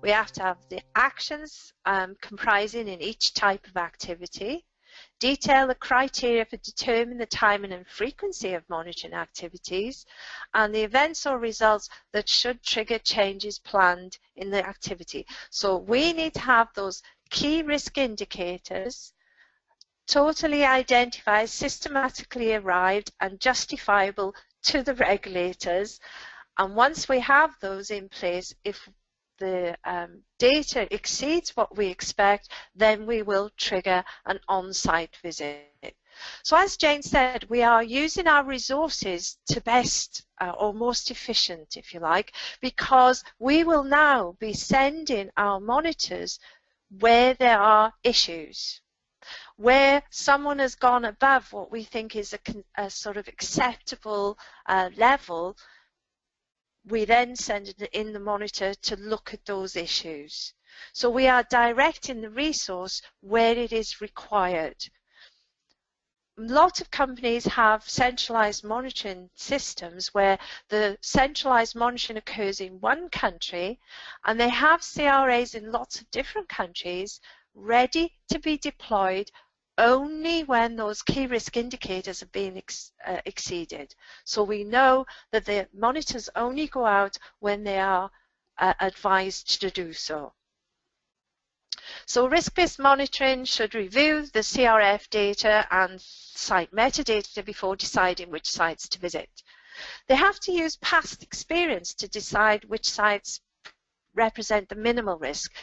We have to have the actions comprising in each type of activity, detail the criteria for determining the timing and frequency of monitoring activities, and the events or results that should trigger changes planned in the activity. So we need to have those key risk indicators totally identified, systematically arrived and justifiable to the regulators. And once we have those in place, if the data exceeds what we expect, then we will trigger an on-site visit. So as Jane said, we are using our resources to best or most efficient, if you like, because we will now be sending our monitors where there are issues, where someone has gone above what we think is a sort of acceptable level. We then send in the monitor to look at those issues. So we are directing the resource where it is required. A lot of companies have centralized monitoring systems where the centralized monitoring occurs in one country, and they have CRAs in lots of different countries ready to be deployed only when those key risk indicators are being exceeded. So we know that the monitors only go out when they are advised to do so. So risk-based monitoring should review the CRF data and site metadata before deciding which sites to visit. They have to use past experience to decide which sites represent the minimal risk.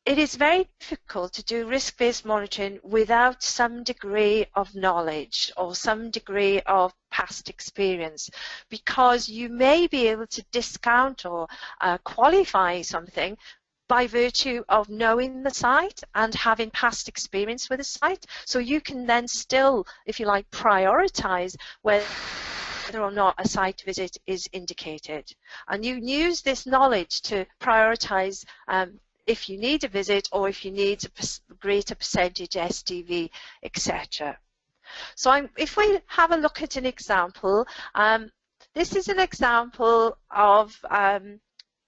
It is very difficult to do risk-based monitoring without some degree of knowledge or some degree of past experience, because you may be able to discount or qualify something by virtue of knowing the site and having past experience with the site. So you can then still, if you like, prioritize whether or not a site visit is indicated. And you use this knowledge to prioritize if you need a visit or if you need a greater percentage SDV, etc. So if we have a look at an example, this is an example of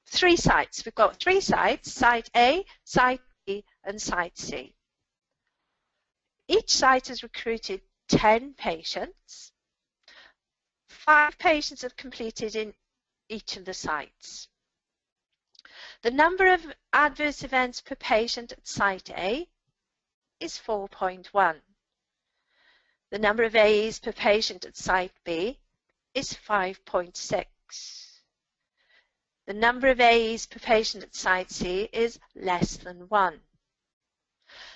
3 sites. We've got 3 sites, Site A, Site B, and Site C. Each site has recruited 10 patients. 5 patients have completed in each of the sites. The number of adverse events per patient at Site A is 4.1. The number of AEs per patient at Site B is 5.6. The number of AEs per patient at Site C is less than 1.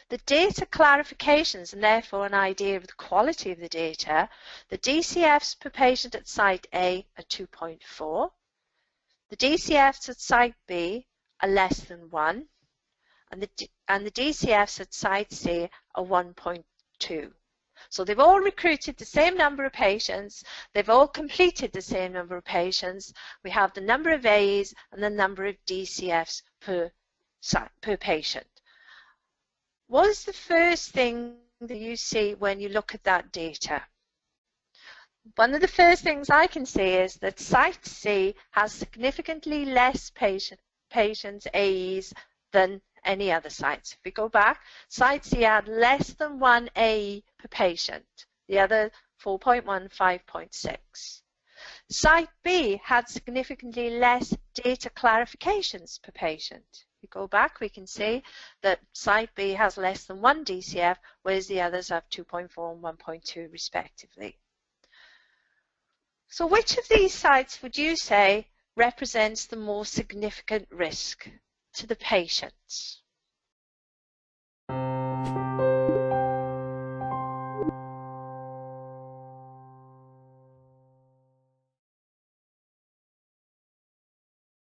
The data clarifications and therefore an idea of the quality of the data, the DCFs per patient at Site A are 2.4. The DCFs at Site B are less than 1, and the DCFs at Site C are 1.2. So they've all recruited the same number of patients, they've all completed the same number of patients. We have the number of AEs and the number of DCFs per patient. What is the first thing that you see when you look at that data? One of the first things I can see is that Site C has significantly less patients, AEs, than any other sites. If we go back, Site C had less than 1 AE per patient, the other 4.1, 5.6. Site B had significantly less data clarifications per patient. If we go back, we can see that Site B has less than 1 DCF, whereas the others have 2.4 and 1.2 respectively. So which of these sites would you say represents the more significant risk to the patients?